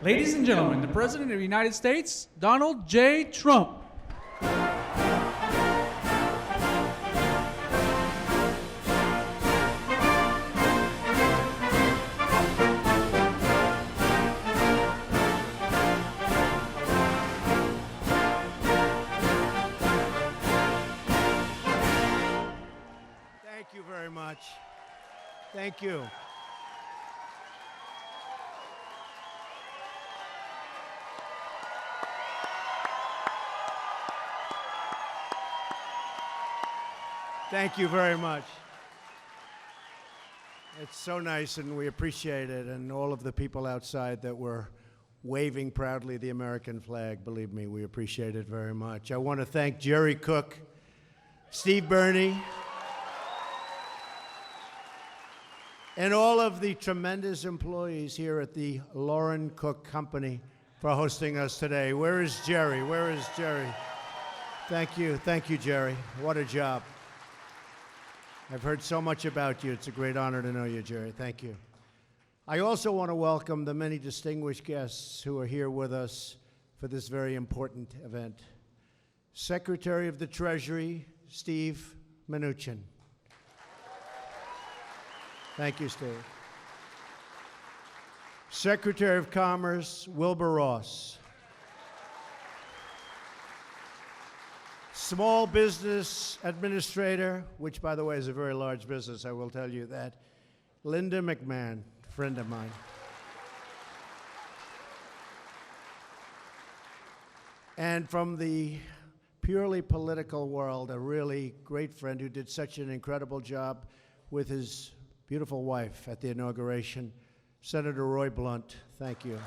Ladies and gentlemen, the President of the United States, Donald J. Trump. Thank you very much. Thank you. Thank you very much. It's so nice, and we appreciate it, and all of the people outside that were waving proudly the American flag. Believe me, we appreciate it very much. I want to thank Jerry Cook, Steve Burney, and all of the tremendous employees here at the Lauren Cook Company for hosting us today. Where is Jerry? Where is Jerry? Thank you, Jerry. What a job. I've heard so much about you. It's a great honor to know you, Jerry. Thank you. I also want to welcome the many distinguished guests who are here with us for this very important event. Secretary of the Treasury, Steve Mnuchin. Thank you, Steve. Secretary of Commerce, Wilbur Ross. Small Business Administrator, which, by the way, is a very large business, I will tell you that, Linda McMahon, friend of mine. And from the purely political world, a really great friend who did such an incredible job with his beautiful wife at the inauguration, Senator Roy Blunt. Thank you.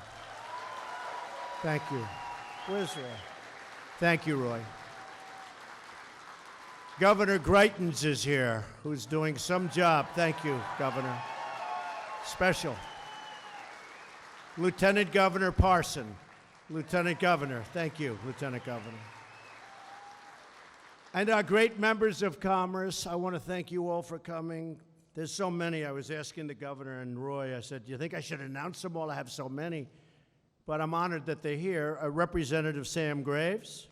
Thank you. Where's Roy? Thank you, Roy. Governor Greitens is here, who's doing some job. Thank you, Governor. Special. Lieutenant Governor Parson. Lieutenant Governor. Thank you, Lieutenant Governor. And our great members of Commerce, I want to thank you all for coming. There's so many. I was asking the governor and Roy, I said, do you think I should announce them all? I have so many. But I'm honored that they're here. Representative Sam Graves.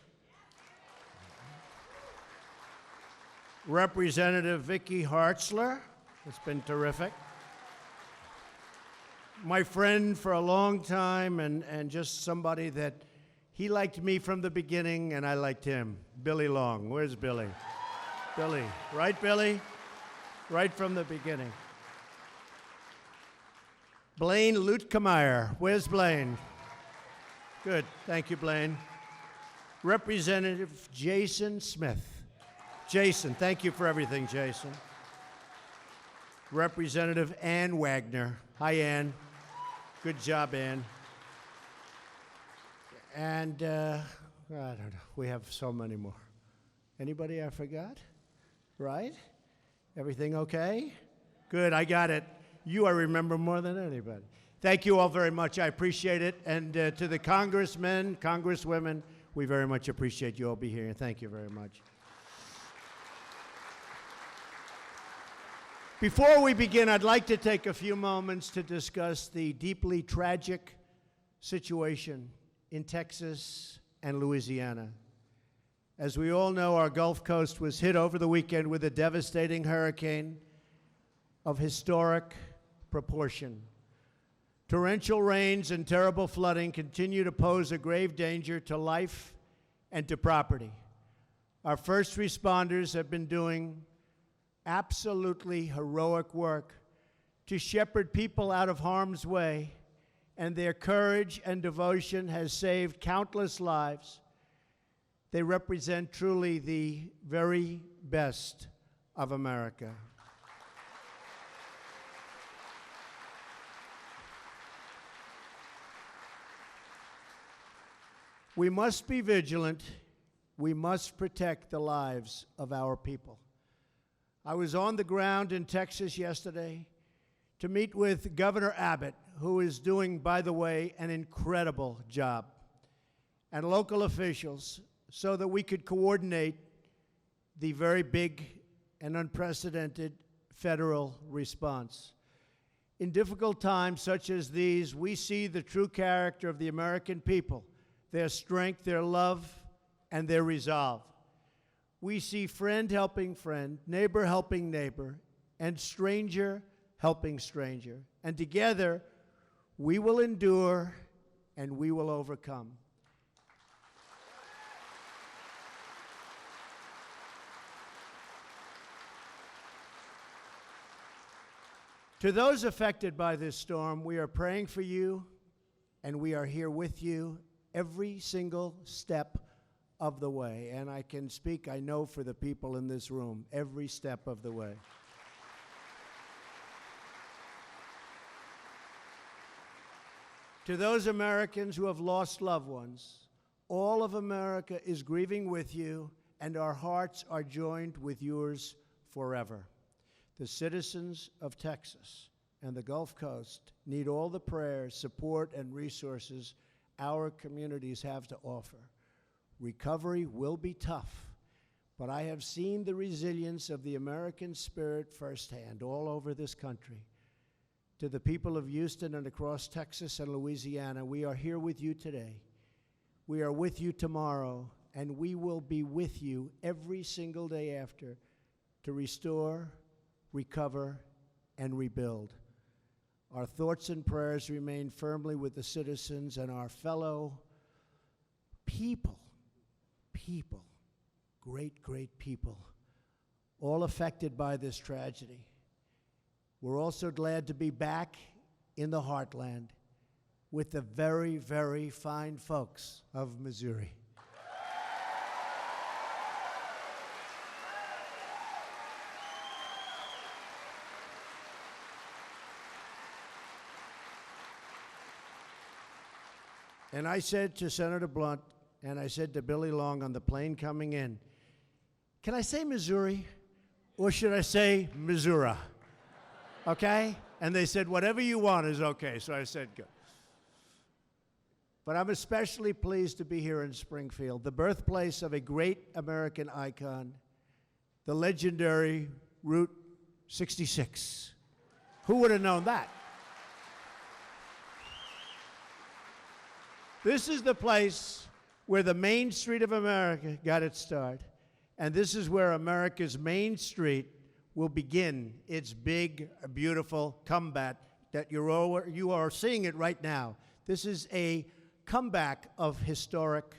Representative Vicky Hartzler. It's been terrific. My friend for a long time and just somebody that he liked me from the beginning and I liked him, Billy Long. Where's Billy? Billy. Right, Billy? Right from the beginning. Blaine Luetkemeyer. Where's Blaine? Good. Thank you, Blaine. Representative Jason Smith. Jason, thank you for everything, Jason. Representative Ann Wagner. Hi, Ann. Good job, Ann. And I don't know, we have so many more. Anybody I forgot? Right? Everything okay? Good, I got it. You I remember more than anybody. Thank you all very much. I appreciate it. And to the congressmen, congresswomen, we very much appreciate you all being here. Thank you very much. Before we begin, I'd like to take a few moments to discuss the deeply tragic situation in Texas and Louisiana. As we all know, our Gulf Coast was hit over the weekend with a devastating hurricane of historic proportion. Torrential rains and terrible flooding continue to pose a grave danger to life and to property. Our first responders have been doing absolutely heroic work to shepherd people out of harm's way, and their courage and devotion has saved countless lives. They represent truly the very best of America. We must be vigilant. We must protect the lives of our people. I was on the ground in Texas yesterday to meet with Governor Abbott, who is doing, by the way, an incredible job, and local officials, so that we could coordinate the very big and unprecedented federal response. In difficult times such as these, we see the true character of the American people, their strength, their love, and their resolve. We see friend helping friend, neighbor helping neighbor, and stranger helping stranger. And together, we will endure and we will overcome. To those affected by this storm, we are praying for you, and we are here with you every single step of the way. And I can speak, I know, for the people in this room, every step of the way. To those Americans who have lost loved ones, all of America is grieving with you, and our hearts are joined with yours forever. The citizens of Texas and the Gulf Coast need all the prayers, support, and resources our communities have to offer. Recovery will be tough, but I have seen the resilience of the American spirit firsthand all over this country. To the people of Houston and across Texas and Louisiana, we are here with you today. We are with you tomorrow, and we will be with you every single day after to restore, recover, and rebuild. Our thoughts and prayers remain firmly with the citizens and our fellow people, great people, all affected by this tragedy. We're also glad to be back in the heartland with the very, very fine folks of Missouri. And I said to Senator Blunt, and I said to Billy Long on the plane coming in, can I say Missouri, or should I say Missouri? Okay? And they said, whatever you want is okay. So I said, good. But I'm especially pleased to be here in Springfield, the birthplace of a great American icon, the legendary Route 66. Who would have known that? This is the place where the Main Street of America got its start. And this is where America's Main Street will begin its big, beautiful comeback that you are seeing it right now. This is a comeback of historic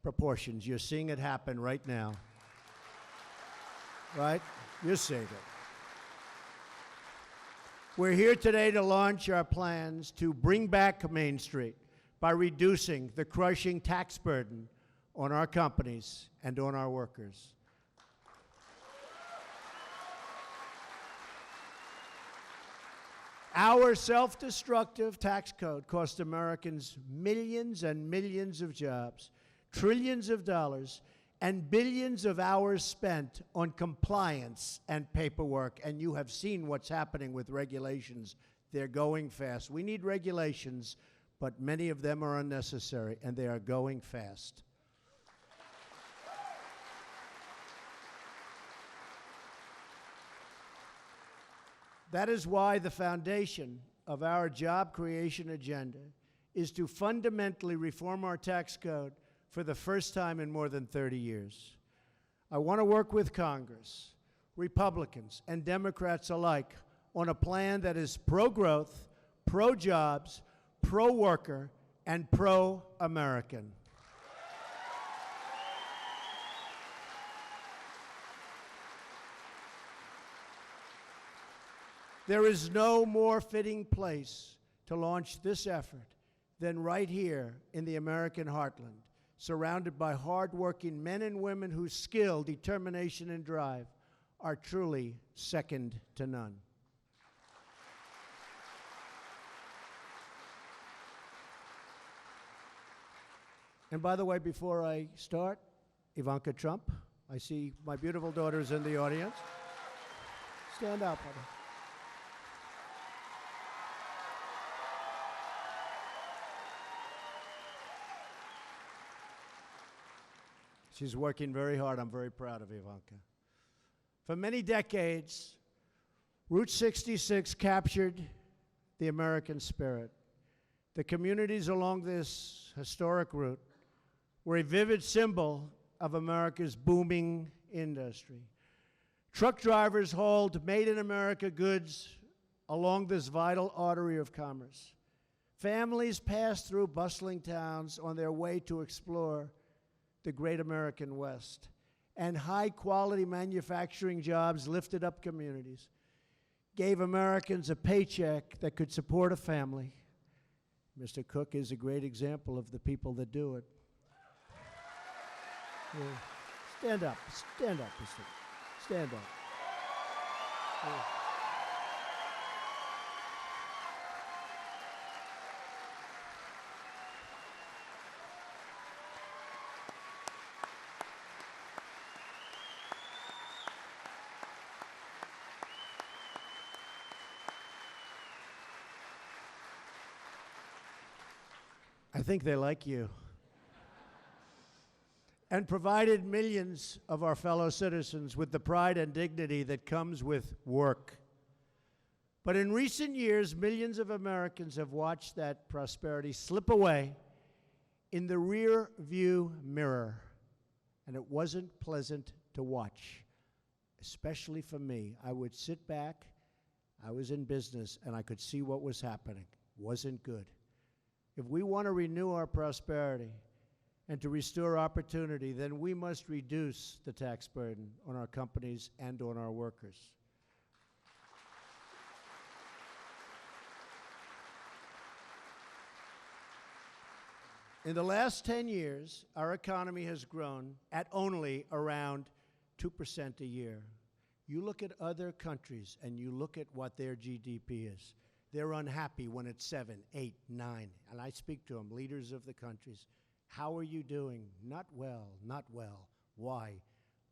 proportions. You're seeing it happen right now. Right? You're seeing it. We're here today to launch our plans to bring back Main Street by reducing the crushing tax burden on our companies and on our workers. Our self-destructive tax code cost Americans millions and millions of jobs, trillions of dollars, and billions of hours spent on compliance and paperwork. And you have seen what's happening with regulations. They're going fast. We need regulations, but many of them are unnecessary, and they are going fast. That is why the foundation of our job creation agenda is to fundamentally reform our tax code for the first time in more than 30 years. I want to work with Congress, Republicans, and Democrats alike on a plan that is pro-growth, pro-jobs, pro-worker, and pro-American. There is no more fitting place to launch this effort than right here in the American heartland, surrounded by hardworking men and women whose skill, determination, and drive are truly second to none. And by the way, before I start, Ivanka Trump, I see my beautiful daughters in the audience. Stand up, honey. She's working very hard. I'm very proud of Ivanka. For many decades, Route 66 captured the American spirit. The communities along this historic route were a vivid symbol of America's booming industry. Truck drivers hauled made-in-America goods along this vital artery of commerce. Families passed through bustling towns on their way to explore the great American West. And high-quality manufacturing jobs lifted up communities, gave Americans a paycheck that could support a family. Mr. Cook is a great example of the people that do it. Yeah. Stand up, Mr. Stand up. Yeah. I think they like you. And provided millions of our fellow citizens with the pride and dignity that comes with work. But in recent years, millions of Americans have watched that prosperity slip away in the rear view mirror. And it wasn't pleasant to watch, especially for me. I would sit back, I was in business, and I could see what was happening. Wasn't good. If we want to renew our prosperity and to restore opportunity, then we must reduce the tax burden on our companies and on our workers. In the last 10 years, our economy has grown at only around 2% a year. You look at other countries and you look at what their GDP is. They're unhappy when it's 7, 8, 9. And I speak to them, leaders of the countries. How are you doing? Not well, not well. Why?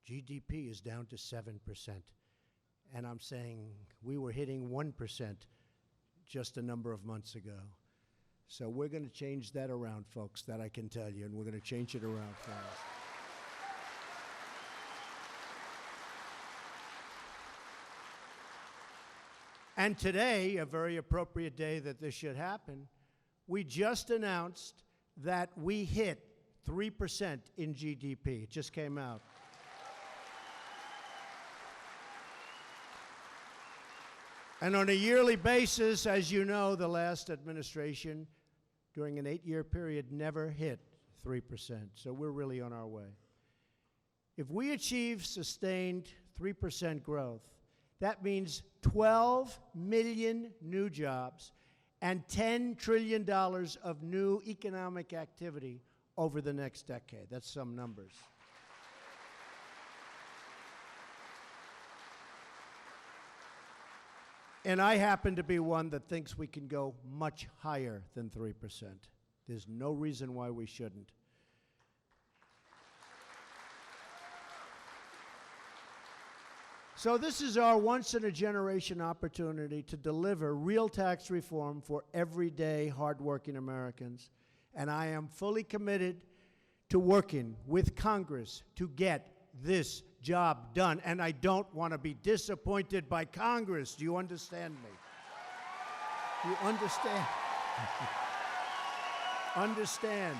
GDP is down to 7%. And I'm saying we were hitting 1% just a number of months ago. So we're going to change that around, folks, that I can tell you, and we're going to change it around fast. And today, a very appropriate day that this should happen, we just announced that we hit 3% in GDP. It just came out. And on a yearly basis, as you know, the last administration, during an 8-year period, never hit 3%. So we're really on our way. If we achieve sustained 3% growth, that means 12 million new jobs and $10 trillion of new economic activity over the next decade. That's some numbers. And I happen to be one that thinks we can go much higher than 3%. There's no reason why we shouldn't. So this is our once-in-a-generation opportunity to deliver real tax reform for everyday, hardworking Americans. And I am fully committed to working with Congress to get this job done. And I don't want to be disappointed by Congress. Do you understand me? You understand? Understand.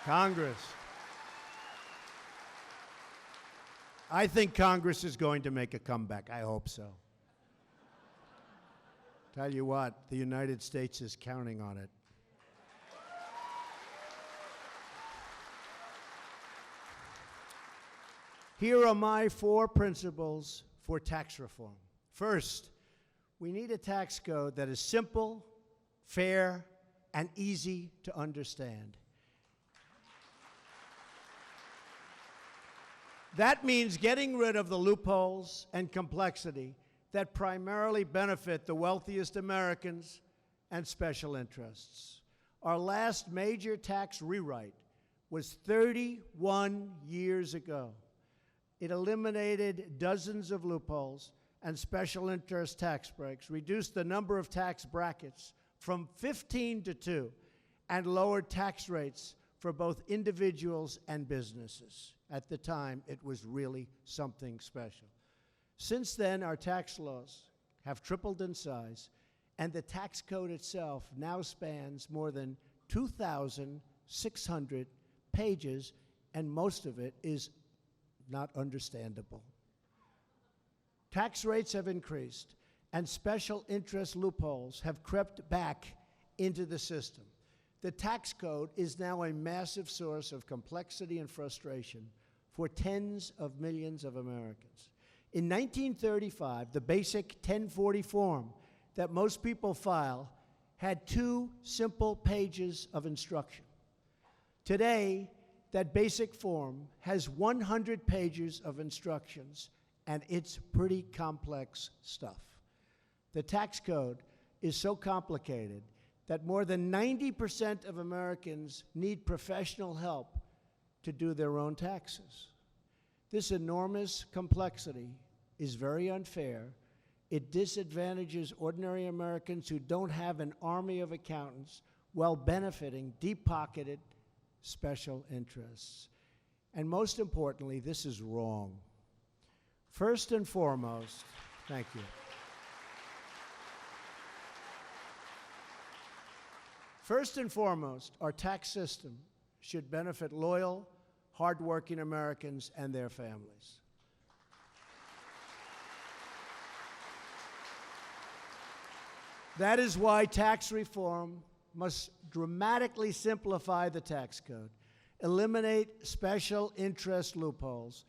Congress. I think Congress is going to make a comeback. I hope so. Tell you what, the United States is counting on it. Here are my 4 principles for tax reform. First, we need a tax code that is simple, fair, and easy to understand. That means getting rid of the loopholes and complexity that primarily benefit the wealthiest Americans and special interests. Our last major tax rewrite was 31 years ago. It eliminated dozens of loopholes and special interest tax breaks, reduced the number of tax brackets from 15 to 2, and lowered tax rates for both individuals and businesses. At the time, it was really something special. Since then, our tax laws have tripled in size, and the tax code itself now spans more than 2,600 pages, and most of it is not understandable. Tax rates have increased, and special interest loopholes have crept back into the system. The tax code is now a massive source of complexity and frustration for tens of millions of Americans. In 1935, the basic 1040 form that most people file had 2 simple pages of instruction. Today, that basic form has 100 pages of instructions, and it's pretty complex stuff. The tax code is so complicated that more than 90% of Americans need professional help to do their own taxes. This enormous complexity is very unfair. It disadvantages ordinary Americans who don't have an army of accountants while benefiting deep-pocketed special interests. And most importantly, this is wrong. First and foremost, thank you. First and foremost, our tax system should benefit loyal, hardworking Americans and their families. That is why tax reform must dramatically simplify the tax code, eliminate special interest loopholes.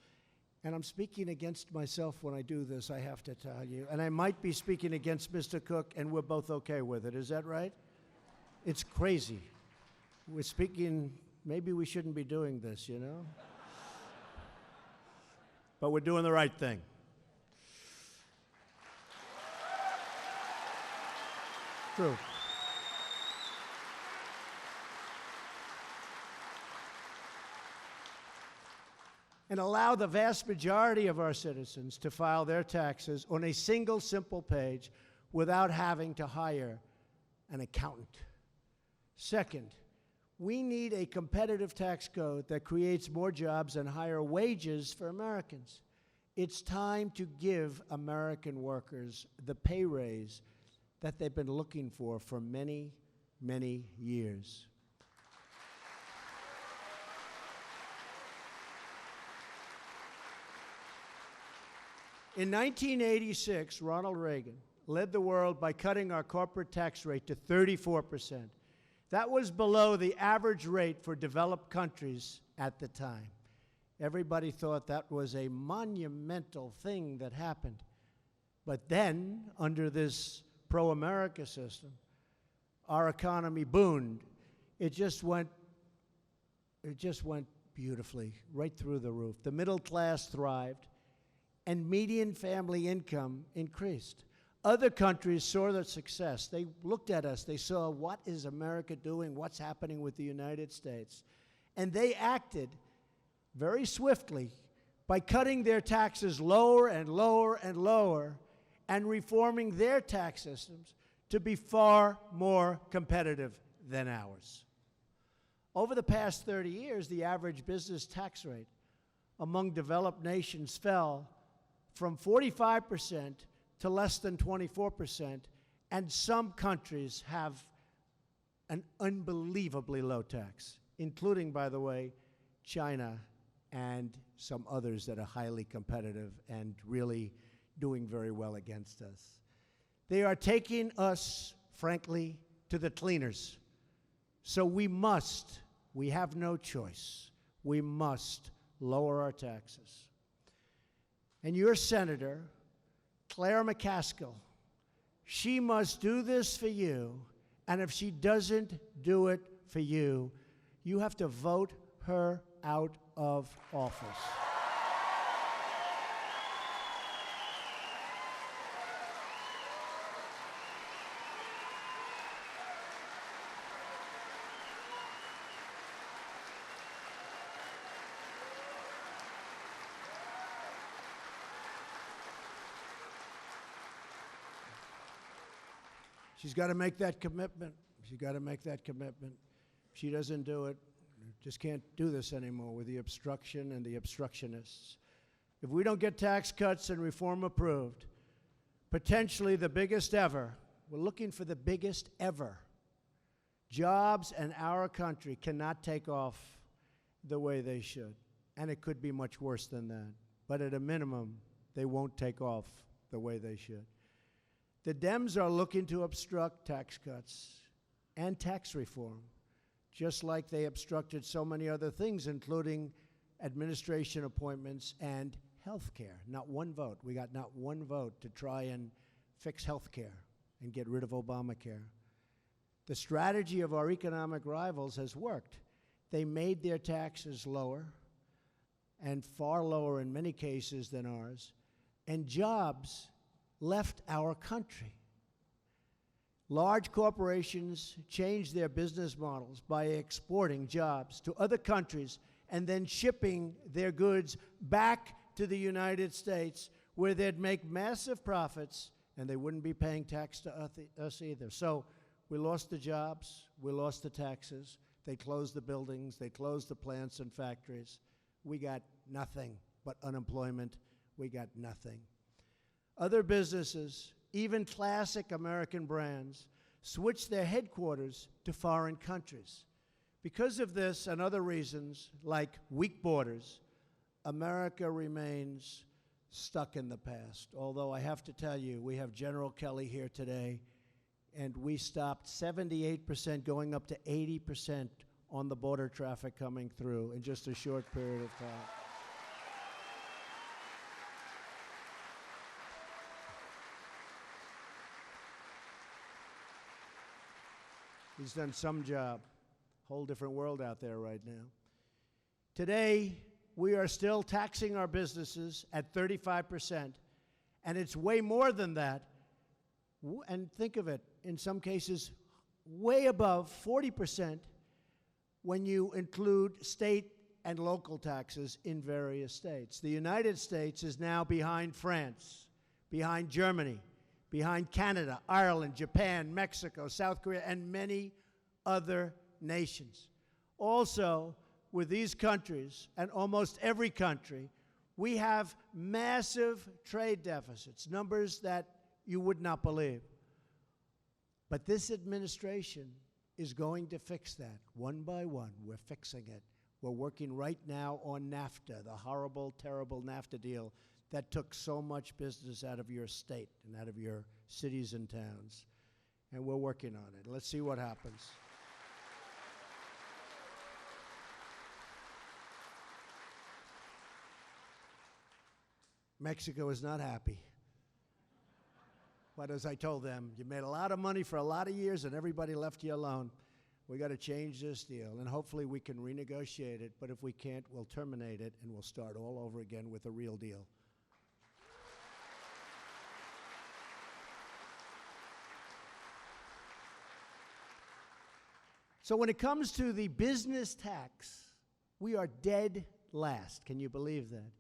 And I'm speaking against myself when I do this, I have to tell you. And I might be speaking against Mr. Cook, and we're both okay with it. Is that right? It's crazy. We're speaking, maybe we shouldn't be doing this, you know? But we're doing the right thing. True. And allow the vast majority of our citizens to file their taxes on a single simple page without having to hire an accountant. Second, we need a competitive tax code that creates more jobs and higher wages for Americans. It's time to give American workers the pay raise that they've been looking for many, many years. In 1986, Ronald Reagan led the world by cutting our corporate tax rate to 34%. That was below the average rate for developed countries at the time. Everybody thought that was a monumental thing that happened. But then, under this pro-America system, our economy boomed. It just went beautifully, right through the roof. The middle class thrived, and median family income increased. Other countries saw the success. They looked at us. They saw, what is America doing? What's happening with the United States? And they acted very swiftly by cutting their taxes lower and lower and lower and reforming their tax systems to be far more competitive than ours. Over the past 30 years, the average business tax rate among developed nations fell from 45% to less than 24%, and some countries have an unbelievably low tax, including, by the way, China and some others that are highly competitive and really doing very well against us. They are taking us, frankly, to the cleaners. So we have no choice. We must lower our taxes. And your senator, Claire McCaskill, she must do this for you, and if she doesn't do it for you, you have to vote her out of office. She's got to make that commitment. She's got to make that commitment. If she doesn't do it, just can't do this anymore with the obstruction and the obstructionists. If we don't get tax cuts and reform approved, potentially the biggest ever. We're looking for the biggest ever. Jobs in our country cannot take off the way they should, and it could be much worse than that. But at a minimum, they won't take off the way they should. The Dems are looking to obstruct tax cuts and tax reform, just like they obstructed so many other things, including administration appointments and health care. Not one vote. We got not one vote to try and fix health care and get rid of Obamacare. The strategy of our economic rivals has worked. They made their taxes lower, and far lower in many cases than ours, and jobs left our country. Large corporations changed their business models by exporting jobs to other countries and then shipping their goods back to the United States, where they'd make massive profits and they wouldn't be paying tax to us either. So we lost the jobs, we lost the taxes, they closed the buildings, they closed the plants and factories. We got nothing but unemployment. We got nothing. Other businesses, even classic American brands, switched their headquarters to foreign countries. Because of this and other reasons, like weak borders, America remains stuck in the past. Although I have to tell you, we have General Kelly here today, and we stopped 78% going up to 80% on the border traffic coming through in just a short period of time. He's done some job. Whole different world out there right now. Today, we are still taxing our businesses at 35%, and it's way more than that. And think of it, in some cases, way above 40% when you include state and local taxes in various states. The United States is now behind France, behind Germany, behind Canada, Ireland, Japan, Mexico, South Korea, and many other nations. Also, with these countries, and almost every country, we have massive trade deficits, numbers that you would not believe. But this administration is going to fix that one by one. We're fixing it. We're working right now on NAFTA, the horrible, terrible NAFTA deal that took so much business out of your state and out of your cities and towns. And we're working on it. Let's see what happens. Mexico is not happy. But as I told them, you made a lot of money for a lot of years and everybody left you alone. We got to change this deal, and hopefully we can renegotiate it, but if we can't, we'll terminate it and we'll start all over again with a real deal. So when it comes to the business tax, we are dead last. Can you believe that?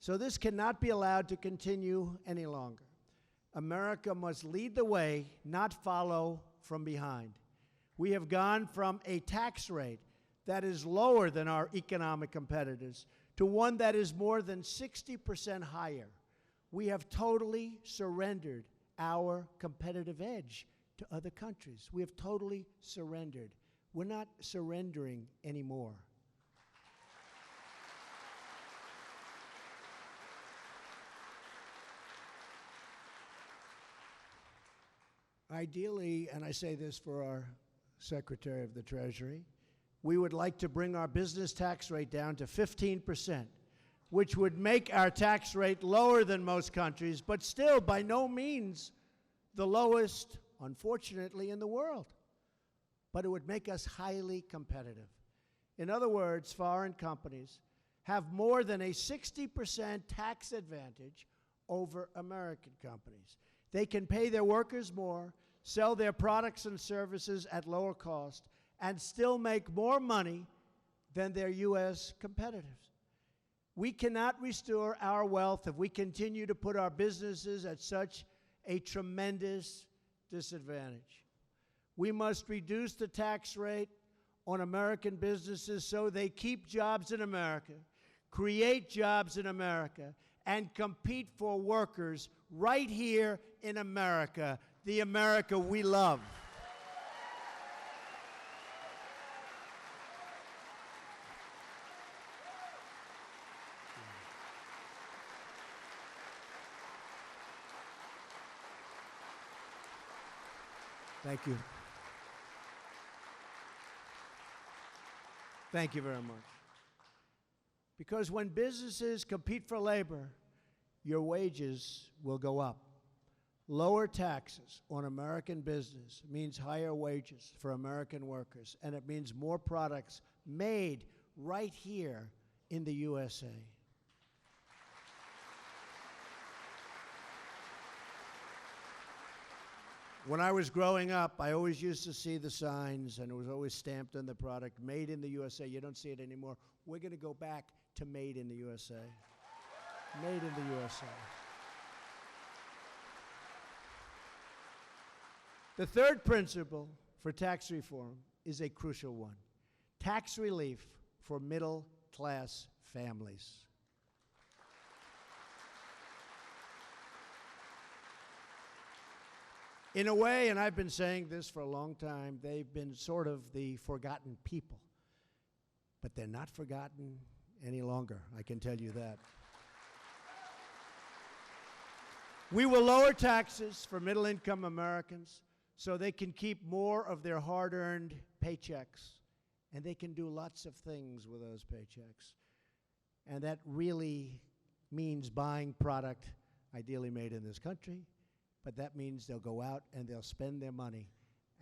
So this cannot be allowed to continue any longer. America must lead the way, not follow from behind. We have gone from a tax rate that is lower than our economic competitors to one that is more than 60% higher. We have totally surrendered our competitive edge to other countries. We have totally surrendered. We're not surrendering anymore. Ideally, and I say this for our Secretary of the Treasury, we would like to bring our business tax rate down to 15%, which would make our tax rate lower than most countries, but still by no means the lowest, unfortunately, in the world. But it would make us highly competitive. In other words, foreign companies have more than a 60% tax advantage over American companies. They can pay their workers more, sell their products and services at lower cost, and still make more money than their U.S. competitors. We cannot restore our wealth if we continue to put our businesses at such a tremendous disadvantage. We must reduce the tax rate on American businesses so they keep jobs in America, create jobs in America, and compete for workers right here in America, the America we love. Thank you. Thank you very much. Because when businesses compete for labor, your wages will go up. Lower taxes on American business means higher wages for American workers, and it means more products made right here in the USA. When I was growing up, I always used to see the signs, and it was always stamped on the product, made in the USA. You don't see it anymore. We're going to go back to made in the USA. Made in the USA. The third principle for tax reform is a crucial one: tax relief for middle-class families. In a way, and I've been saying this for a long time, they've been sort of the forgotten people. But they're not forgotten any longer, I can tell you that. We will lower taxes for middle-income Americans so they can keep more of their hard-earned paychecks, and they can do lots of things with those paychecks. And that really means buying product ideally made in this country, but that means they'll go out and they'll spend their money,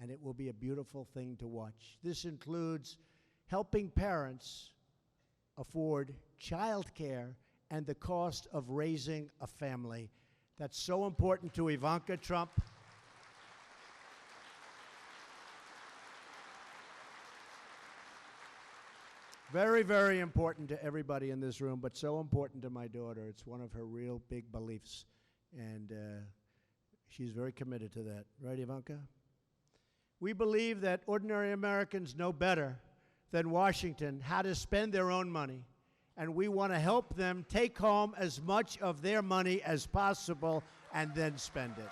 and it will be a beautiful thing to watch. This includes helping parents afford child care and the cost of raising a family. That's so important to Ivanka Trump. Very, very important to everybody in this room, but so important to my daughter. It's one of her real big beliefs, and she's very committed to that. Right, Ivanka? We believe that ordinary Americans know better than Washington how to spend their own money, and we want to help them take home as much of their money as possible and then spend it.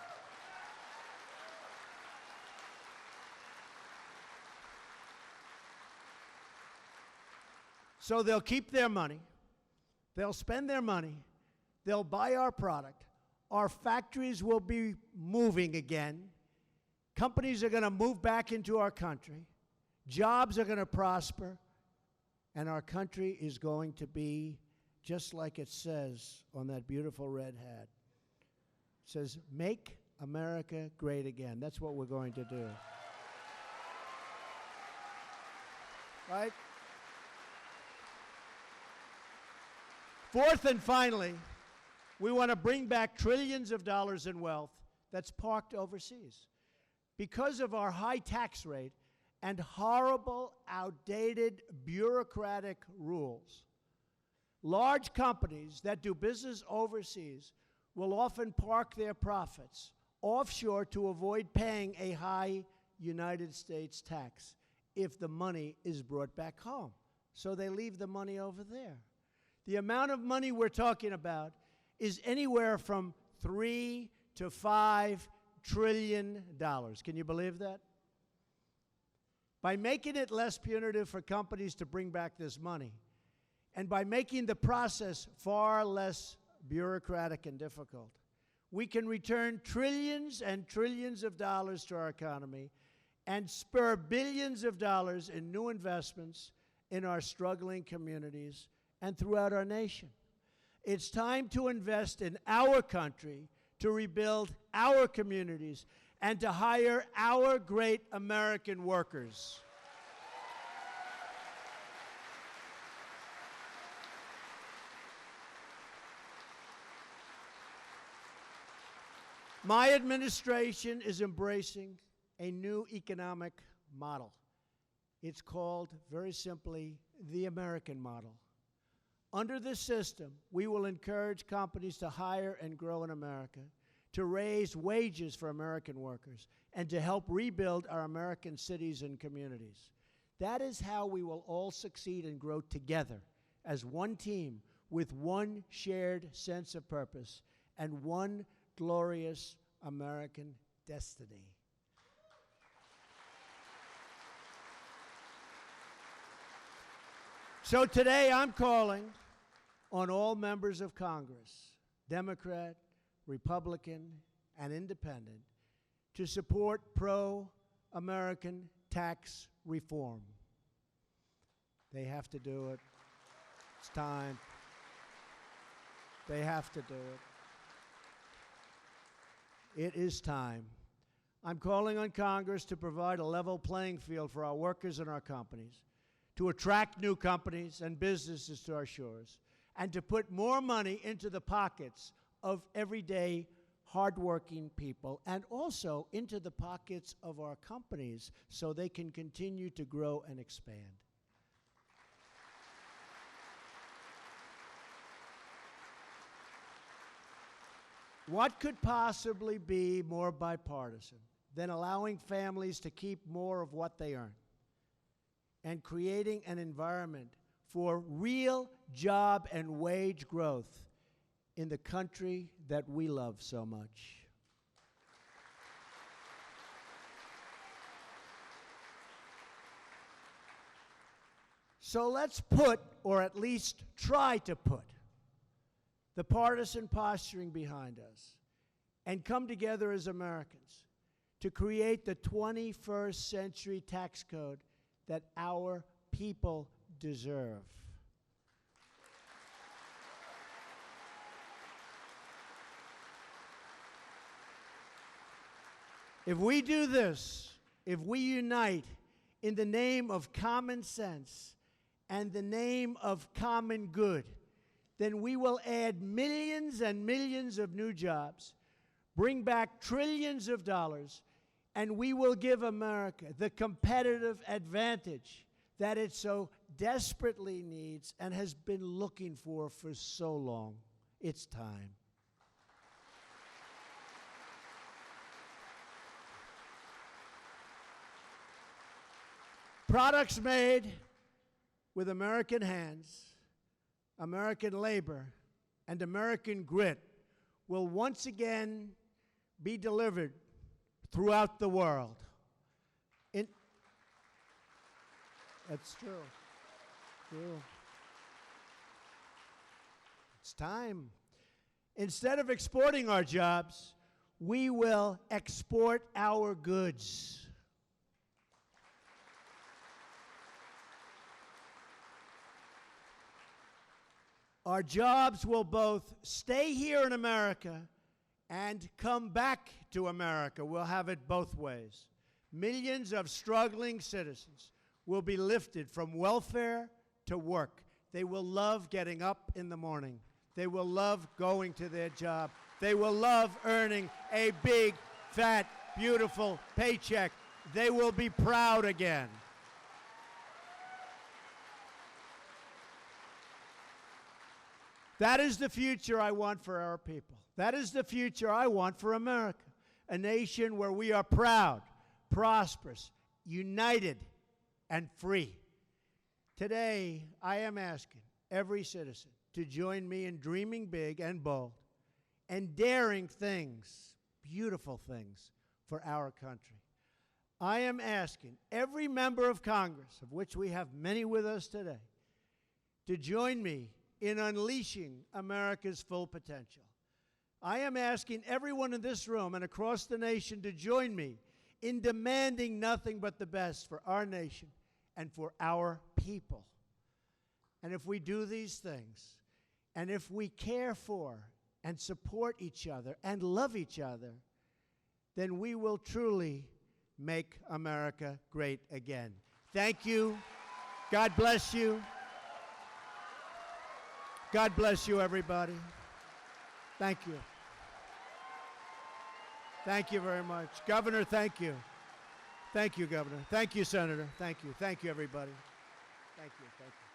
So they'll keep their money, they'll spend their money, they'll buy our product, our factories will be moving again, companies are going to move back into our country, jobs are going to prosper, and our country is going to be just like it says on that beautiful red hat. It says, "Make America Great Again." That's what we're going to do. Right? Fourth and finally, we want to bring back trillions of dollars in wealth that's parked overseas. Because of our high tax rate and horrible, outdated bureaucratic rules, large companies that do business overseas will often park their profits offshore to avoid paying a high United States tax if the money is brought back home. So they leave the money over there. The amount of money we're talking about is anywhere from $3 to $5 trillion. Can you believe that? By making it less punitive for companies to bring back this money, and by making the process far less bureaucratic and difficult, we can return trillions and trillions of dollars to our economy and spur billions of dollars in new investments in our struggling communities and throughout our nation. It's time to invest in our country, to rebuild our communities, and to hire our great American workers. My administration is embracing a new economic model. It's called, very simply, the American model. Under this system, we will encourage companies to hire and grow in America, to raise wages for American workers, and to help rebuild our American cities and communities. That is how we will all succeed and grow together as one team with one shared sense of purpose and one glorious American destiny. So today I'm calling on all members of Congress, Democrat, Republican, and Independent, to support pro-American tax reform. They have to do it. It's time. They have to do it. It is time. I'm calling on Congress to provide a level playing field for our workers and our companies, to attract new companies and businesses to our shores, and to put more money into the pockets of everyday hardworking people, and also into the pockets of our companies so they can continue to grow and expand. What could possibly be more bipartisan than allowing families to keep more of what they earn and creating an environment for real job and wage growth in the country that we love so much? So let's put, or at least try to put, the partisan posturing behind us and come together as Americans to create the 21st century tax code that our people deserve. If we do this, if we unite in the name of common sense and the name of common good, then we will add millions and millions of new jobs, bring back trillions of dollars, and we will give America the competitive advantage that it so desperately needs and has been looking for so long. It's time. Products made with American hands, American labor, and American grit will once again be delivered throughout the world. That's true. True. It's time. Instead of exporting our jobs, we will export our goods. Our jobs will both stay here in America and come back to America. We'll have it both ways. Millions of struggling citizens will be lifted from welfare to work. They will love getting up in the morning. They will love going to their job. They will love earning a big, fat, beautiful paycheck. They will be proud again. That is the future I want for our people. That is the future I want for America, a nation where we are proud, prosperous, united, and free. Today, I am asking every citizen to join me in dreaming big and bold and daring things, beautiful things, for our country. I am asking every member of Congress, of which we have many with us today, to join me in unleashing America's full potential. I am asking everyone in this room and across the nation to join me in demanding nothing but the best for our nation and for our people. And if we do these things, and if we care for and support each other and love each other, then we will truly make America great again. Thank you. God bless you. God bless you, everybody. Thank you. Thank you very much. Governor, thank you. Thank you, Governor. Thank you, Senator. Thank you. Thank you, everybody. Thank you. Thank you.